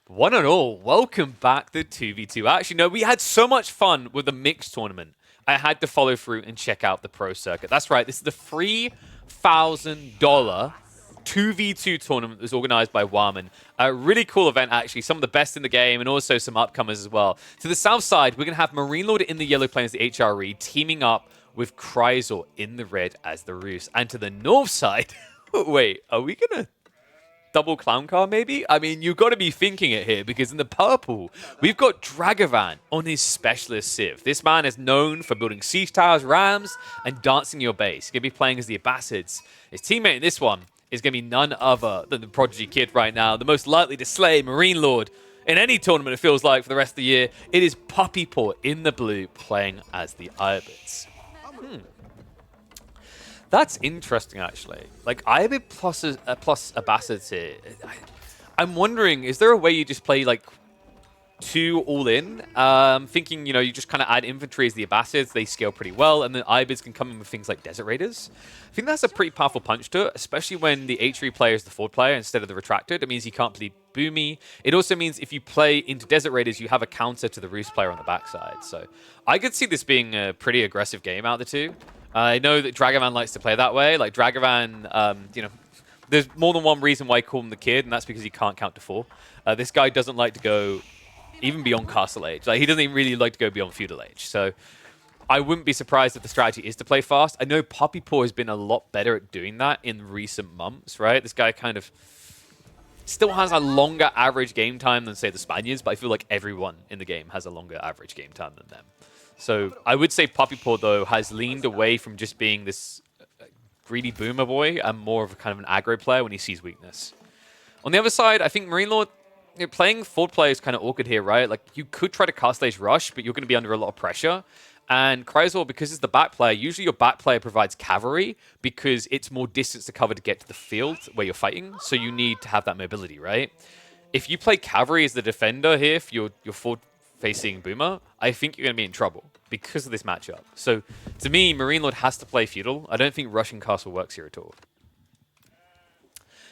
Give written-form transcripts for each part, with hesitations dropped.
One and all, welcome back to 2v2. Actually, no, we had so much fun with the mixed tournament. I had to follow through and check out the pro circuit. That's right, this is the $3,000 2v2 tournament that was organized by Warman. A really cool event, actually. Some of the best in the game and also some upcomers as well. To the south side, we're going to have Marine Lord in the yellow plane as the HRE, teaming up with Chrysor in the red as the Rus. And to the north side, wait, are we going to double clown car maybe? I mean, you've got to be thinking it here because in the purple, we've got Dragovan on his specialist Civ. This man is known for building siege towers, rams, and dancing your base. He's going to be playing as the Abbasids. His teammate in this one is going to be none other than the Prodigy Kid right now, the most likely to slay Marine Lord in any tournament it feels like for the rest of the year. It is Puppy Paw in the blue playing as the Ayyubids. That's interesting, actually. Like, Ayyubid plus Abbasids here. I'm wondering, is there a way you just play, like, two all-in? Thinking, you know, you just kind of add infantry as the Abbasids. They scale pretty well, and then Ayyubids can come in with things like Desert Raiders. I think that's a pretty powerful punch to it, especially when the H3 player is the forward player instead of the retracted. It means you can't play Boomy. It also means if you play into Desert Raiders, you have a counter to the Roost player on the backside. So I could see this being a pretty aggressive game out of the two. I know that Dragovan likes to play that way. Like, Dragovan, you know, there's more than one reason why I call him the kid, and that's because he can't count to 4. This guy doesn't like to go even beyond Castle Age. Like, he doesn't even really like to go beyond Feudal Age. So I wouldn't be surprised if the strategy is to play fast. I know Puppy Paw has been a lot better at doing that in recent months, right? This guy kind of still has a longer average game time than, say, the Spaniards, but I feel like everyone in the game has a longer average game time than them. So I would say Puppy Paw, though, has leaned away from just being this greedy boomer boy and more of a kind of an aggro player when he sees weakness. On the other side, I think Marine Lord, you know, playing forward player is kind of awkward here, right? Like, you could try to Castle Age rush, but you're going to be under a lot of pressure. And Chrysor, because it's the back player, usually your back player provides cavalry because it's more distance to cover to get to the field where you're fighting. So you need to have that mobility, right? If you play cavalry as the defender here, if you're forward facing Boomer, I think you're going to be in trouble because of this matchup. So, to me, Marine Lord has to play Feudal. I don't think Russian Castle works here at all.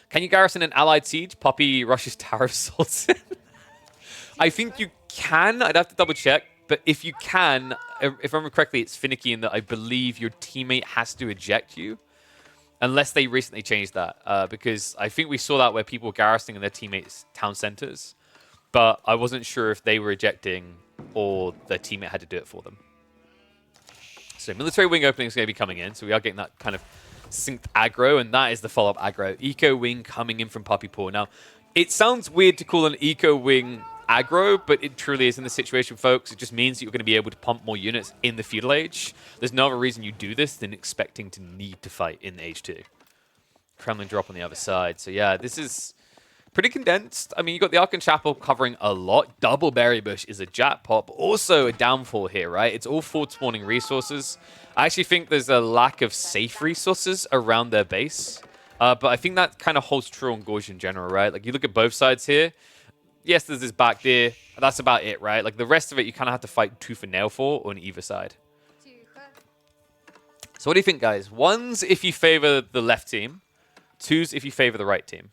Can you garrison an allied siege? Puppy rushes Tower of Sultan. I think you can. I'd have to double check. But if you can, if I remember correctly, it's finicky in that I believe your teammate has to eject you. Unless they recently changed that. Because I think we saw that where people were garrisoning in their teammates' town centers. But I wasn't sure if they were ejecting or their teammate had to do it for them. So military wing opening is going to be coming in. So we are getting that kind of succinct aggro, and that is the follow-up aggro. Eco wing coming in from Puppy Paw. Now, it sounds weird to call an eco wing aggro, but it truly is in this situation, folks. It just means that you're going to be able to pump more units in the Feudal Age. There's no other reason you do this than expecting to need to fight in Age 2. Kremlin drop on the other side. So yeah, this is pretty condensed. I mean, you got the Archon Chapel covering a lot. Double Berry Bush is a jackpot, but also a downfall here, right? It's all forward spawning resources. I actually think there's a lack of safe resources around their base. But I think that kind of holds true on Gorge in general, right? Like, you look at both sides here. Yes, there's this back there. That's about it, right? Like, the rest of it, you kind of have to fight tooth and nail for on either side. So what do you think, guys? 1s if you favor the left team. 2s if you favor the right team.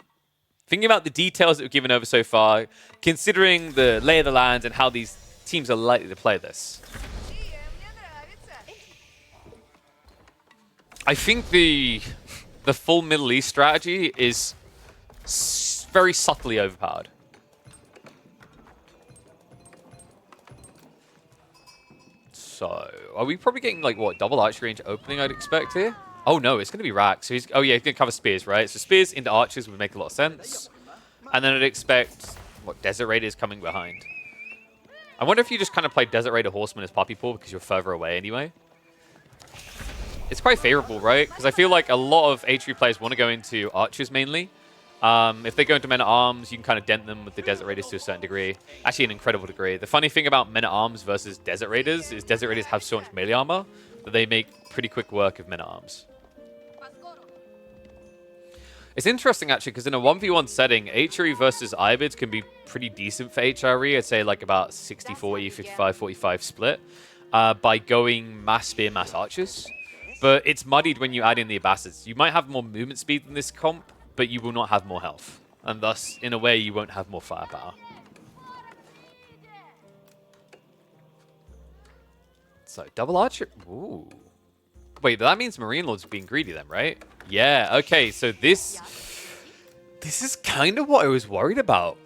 Thinking about the details that we've given over so far, considering the lay of the land and how these teams are likely to play this. I think the full Middle East strategy is very subtly overpowered. So, are we probably getting, like, what, double archery range opening I'd expect here? Oh, no, it's going to be Rack. So oh, yeah, he's going to cover Spears, right? So Spears into Archers would make a lot of sense. And then I'd expect, what, Desert Raiders coming behind. I wonder if you just kind of play Desert Raider Horseman as Puppy Paw because you're further away anyway. It's quite favorable, right? Because I feel like a lot of H3 players want to go into Archers mainly. If they go into Men-at-Arms, you can kind of dent them with the Desert Raiders to a certain degree. Actually, an incredible degree. The funny thing about Men-at-Arms versus Desert Raiders is Desert Raiders have so much melee armor that they make pretty quick work of Men-at-Arms. It's interesting, actually, because in a 1v1 setting, HRE versus Ayyubids can be pretty decent for HRE. I'd say like about 60-40, 55-45 split by going mass spear, mass archers. But it's muddied when you add in the Abbasids. You might have more movement speed than this comp, but you will not have more health. And thus, in a way, you won't have more firepower. So, double archer. Ooh. Wait, but that means Marine Lord's being greedy then, right? Yeah, okay, so this is kind of what I was worried about.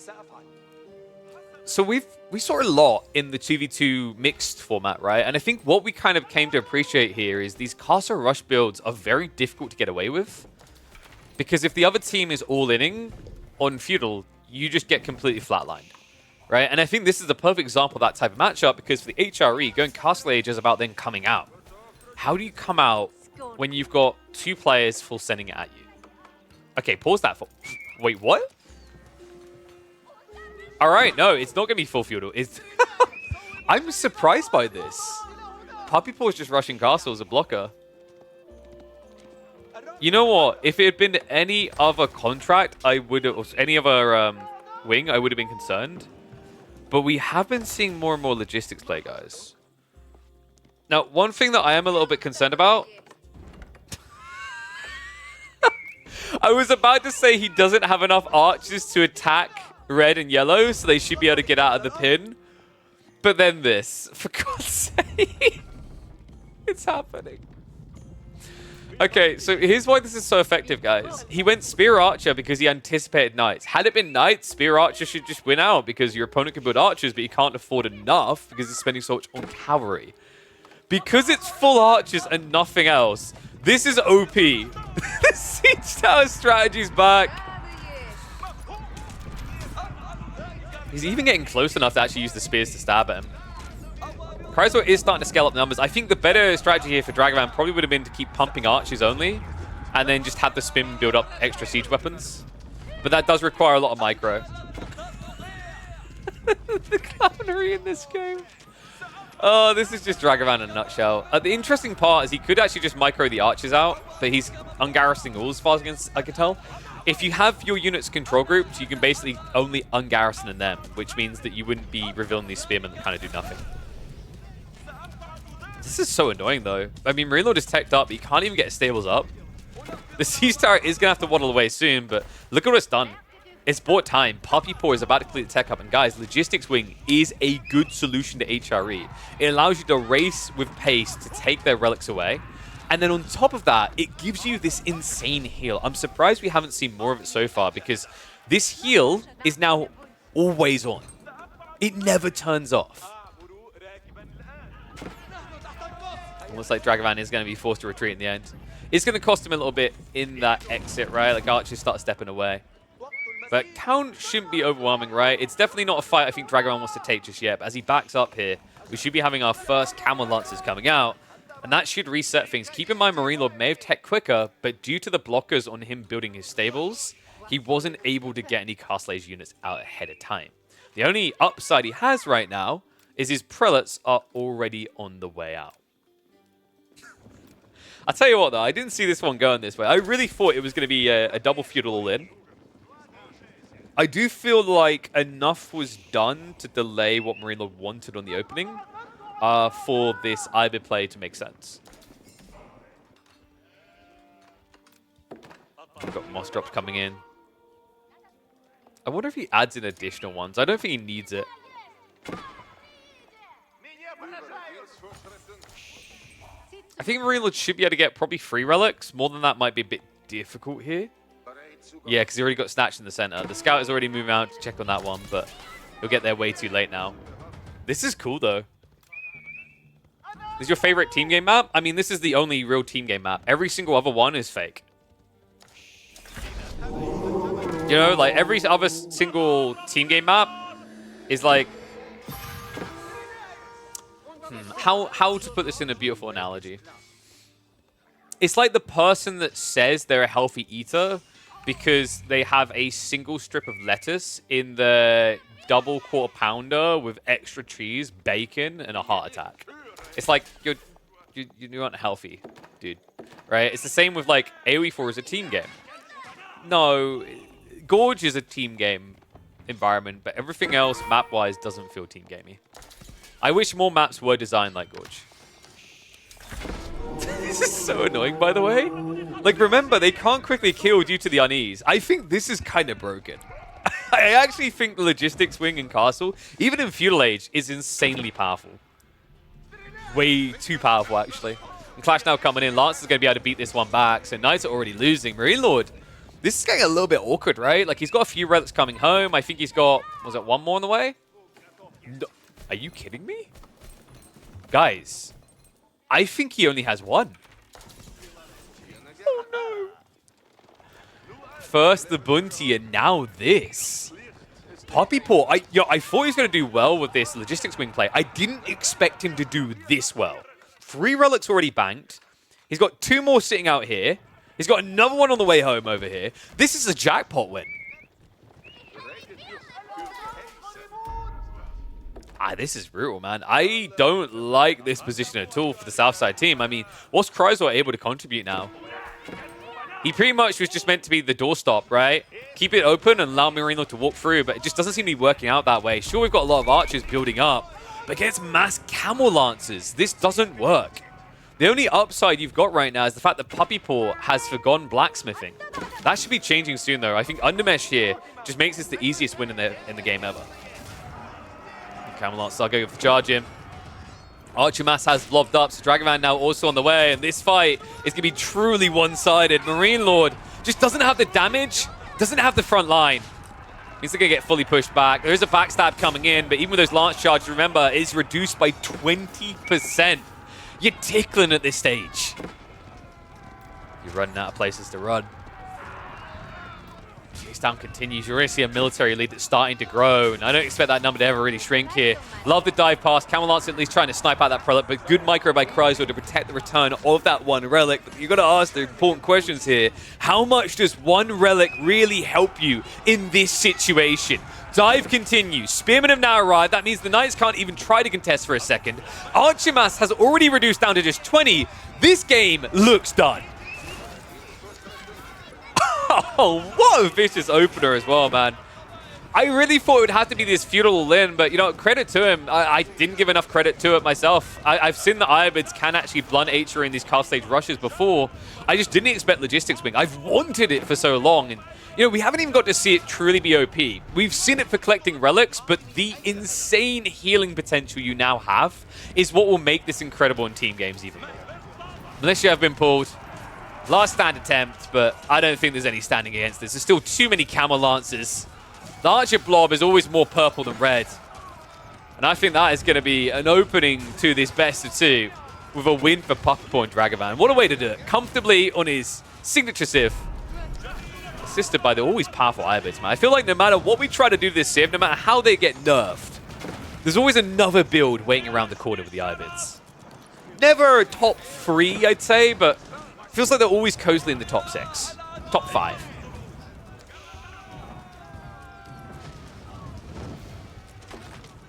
So we saw a lot in the 2v2 mixed format, right? And I think what we kind of came to appreciate here is these castle rush builds are very difficult to get away with. Because if the other team is all-inning on feudal, you just get completely flatlined, right? And I think this is the perfect example of that type of matchup, because for the HRE, going Castle Age is about then coming out. How do you come out when you've got 2 players full sending it at you? Okay, pause that for... Wait, what? All right, no, it's not going to be full feudal. It's I'm surprised by this. Puppy Paw is just rushing castle as a blocker. You know what? If it had been any other contract, I would have... Or any other wing, I would have been concerned. But we have been seeing more and more logistics play, guys. Now, one thing that I am a little bit concerned about... I was about to say he doesn't have enough archers to attack red and yellow, so they should be able to get out of the pin. But then this, for God's sake. It's happening. Okay, so here's why this is so effective, guys. He went Spear Archer because he anticipated Knights. Had it been Knights, Spear Archer should just win out because your opponent can build Archers, but you can't afford enough because he's spending so much on Cavalry. Because it's full Archers and nothing else, this is OP. The Siege Tower strategy's back. He's even getting close enough to actually use the spears to stab at him. Chrysler is starting to scale up numbers. I think the better strategy here for Dragavan probably would have been to keep pumping archers only, and then just have the spin build up extra siege weapons. But that does require a lot of micro. The cavalry in this game. Oh, this is just Dragavan in a nutshell. The interesting part is he could actually just micro the archers out, but he's ungarrisoning all as far as I can tell. If you have your units control groups, you can basically only ungarrison in them, which means that you wouldn't be revealing these spearmen that kind of do nothing. This is so annoying, though. I mean, Marine Lord is teched up, but you can't even get his stables up. The Siege Tower is going to have to waddle away soon, but look at what it's done. It's bought time. Puppy Paw is about to complete the tech up. And guys, Logistics Wing is a good solution to HRE. It allows you to race with pace to take their relics away. And then on top of that, it gives you this insane heal. I'm surprised we haven't seen more of it so far, because this heal is now always on. It never turns off. Almost like Dragavan is going to be forced to retreat in the end. It's going to cost him a little bit in that exit, right? Like archers start stepping away. But count shouldn't be overwhelming, right? It's definitely not a fight I think Dragavan wants to take just yet. But as he backs up here, we should be having our first Camel Lancers coming out. And that should reset things. Keep in mind, Marine Lord may have tech quicker, but due to the blockers on him building his stables, he wasn't able to get any Castle Age units out ahead of time. The only upside he has right now is his prelates are already on the way out. I'll tell you what, though, I didn't see this one going this way. I really thought it was going to be a double feudal all-in. I do feel like enough was done to delay what Marine Lord wanted on the opening for this Ayyubid play to make sense. We've got moss drops coming in. I wonder if he adds in additional ones. I don't think he needs it. I think Marine Lord should be able to get probably 3 relics. More than that might be a bit difficult here. Yeah, because he already got snatched in the center. The scout is already moving out to check on that one, but he'll get there way too late now. This is cool, though. This is your favorite team game map? I mean, this is the only real team game map. Every single other one is fake. You know, like every other single team game map is like... How to put this in a beautiful analogy? It's like the person that says they're a healthy eater because they have a single strip of lettuce in the double quarter pounder with extra cheese, bacon, and a heart attack. It's like you aren't healthy, dude. Right? It's the same with like AoE 4 is a team game. No, Gorge is a team game environment, but everything else map-wise doesn't feel team gamey. I wish more maps were designed like Gorge. This is so annoying, by the way. Like, remember, they can't quickly kill due to the unease. I think this is kind of broken. I actually think the Logistics Wing and Castle, even in Feudal Age, is insanely powerful. way too powerful, actually. And Clash now coming in. Lance is going to be able to beat this one back. So Knights are already losing. Marine Lord, this is getting a little bit awkward, right? Like, he's got a few relics coming home. I think he's got, was it one more on the way? No. Are you kidding me? Guys, I think he only has one. Oh, no. First the Bunty, and now this. Poppy Paw, I thought he was going to do well with this logistics wing play. I didn't expect him to do this well. 3 relics already banked. He's got 2 more sitting out here. He's got another one on the way home over here. This is a jackpot win. This is brutal, man. I don't like this position at all for the Southside team. I mean, what's Chrysler able to contribute now? He pretty much was just meant to be the doorstop, right? Keep it open and allow Marino to walk through, but it just doesn't seem to be working out that way. Sure, we've got a lot of archers building up, but against mass camel lancers, this doesn't work. The only upside you've got right now is the fact that Puppy Paw has forgone blacksmithing. That should be changing soon, though. I think Undermesh here just makes this the easiest win in the game ever. Camel lancers are going for charge him. Archer Mass has blobbed up, so Dragoman now also on the way, and this fight is going to be truly one-sided. Marine Lord just doesn't have the damage, doesn't have the front line. He's going to get fully pushed back. There is a backstab coming in, but even with those lance charges, remember, it's reduced by 20%. You're tickling at this stage. You're running out of places to run. Down continues. You're going to see a military lead that's starting to grow, and I don't expect that number to ever really shrink here. Love the dive pass. Camel Lance at least trying to snipe out that prelate, but good micro by Chrysler to protect the return of that one relic. But you've got to ask the important questions here. How much does one relic really help you in this situation? Dive continues. Spearmen have now arrived. That means the Knights can't even try to contest for a second. Archer Mass has already reduced down to just 20. This game looks done. Oh, what a vicious opener as well, man. I really thought it would have to be this feudal all-in, but, you know, credit to him. I didn't give enough credit to it myself. I've seen that Ayyubids can actually blunt Aether in these cast stage rushes before. I just didn't expect Logistics Wing. I've wanted it for so long, and, you know, we haven't even got to see it truly be OP. We've seen it for collecting relics, but the insane healing potential you now have is what will make this incredible in team games even more. Unless you have been pulled. Last stand attempt, but I don't think there's any standing against this. There's still too many Camel Lancers. The Archer Blob is always more purple than red. And I think that is going to be an opening to this best of 2 with a win for Puppy Paw and Dragoman. What a way to do it. Comfortably on his signature Civ. Assisted by the always powerful Ayyubids, man. I feel like no matter what we try to do to this Civ, no matter how they get nerfed, there's always another build waiting around the corner with the Ayyubids. Never top 3, I'd say, but feels like they're always cozily in the top 6, top 5.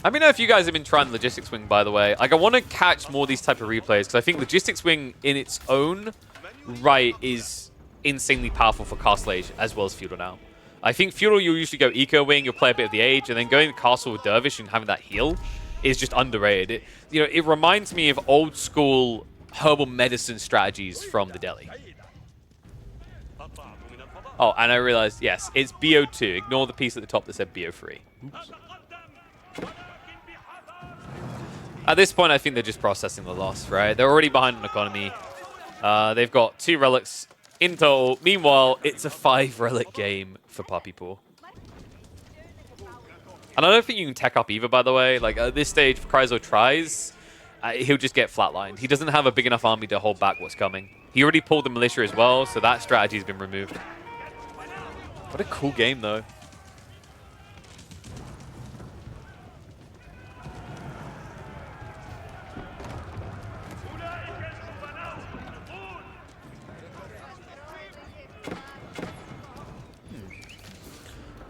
Let me know if you guys have been trying Logistics Wing, by the way. Like, I want to catch more of these type of replays, because I think Logistics Wing in its own right is insanely powerful for Castle Age as well as Feudal now. I think Feudal, you'll usually go Eco Wing, you'll play a bit of the Age, and then going to Castle with Dervish and having that heal is just underrated. It reminds me of old school herbal medicine strategies from the Delhi. Oh, and I realized, yes, it's BO2. Ignore the piece at the top that said BO3. Oops. At this point, I think they're just processing the loss, right? They're already behind on economy. They've got 2 relics in total. Meanwhile, it's a 5-relic game for Puppy Paw. And I don't think you can tech up either, by the way. Like, at this stage, if Chrysler tries, he'll just get flatlined. He doesn't have a big enough army to hold back what's coming. He already pulled the militia as well, so that strategy has been removed. What a cool game, though.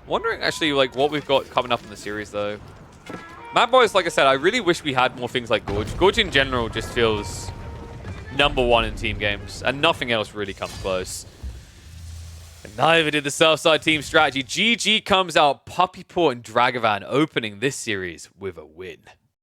Wondering, actually, like, what we've got coming up in the series, though. Mad Boys, like I said, I really wish we had more things like Gorge. Gorge in general just feels #1 in team games, and nothing else really comes close. And neither did the Southside team strategy. GG comes out, Puppy Paw and Dragovan opening this series with a win.